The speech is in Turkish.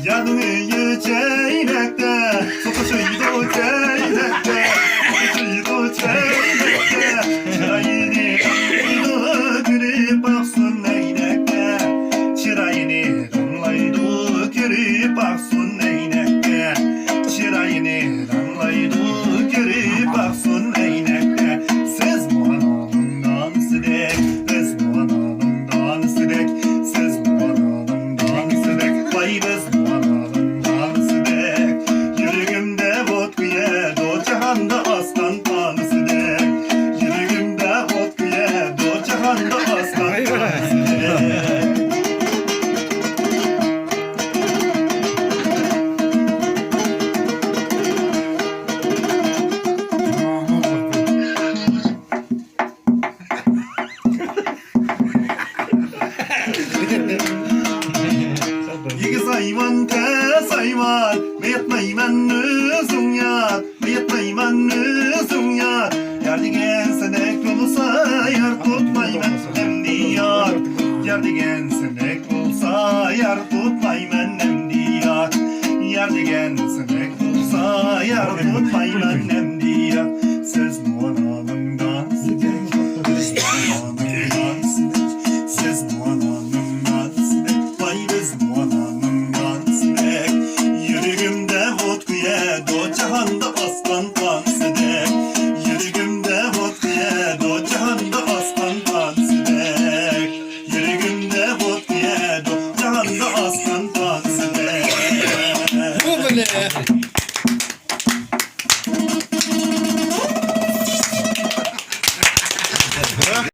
야동의 제일학다 소포쇼이도 제일학다 소포쇼이도 제일학다 지라이니 랑라이도 그리 박순 내이학다 지라이니 랑라이도 그리 박순 내이학다 지라이니 랑라이도 그리 박순 내이학다 siz muanalından sidek biz muanalından sidek siz muanalından sidek vay biz cihanda aslan tanrısı dek yüreğimde ot güye do cihanda aslan tanrısı dek Yegi sayman te sayman Meyatmayman özüm yat Meyatmayman özüm yat Yar degen senek olsa Yar tutmayman emdi yar Yar degen senek olsa Yar tutmayman emdi yar Yar degen senek olsa Yar tutmayman emdi yar Siz muanalımdan sidek Siz muanalımdan sidek Siz muanalımdan sidek Vay biz muanalımdan sidek Yüreğimde hotkuye do cihanda aslan tansidek Yüreğimde hotkuye do cihanda aslan tansidek Yüreğimde hotkuye do cihanda aslan tansidek Bu böyle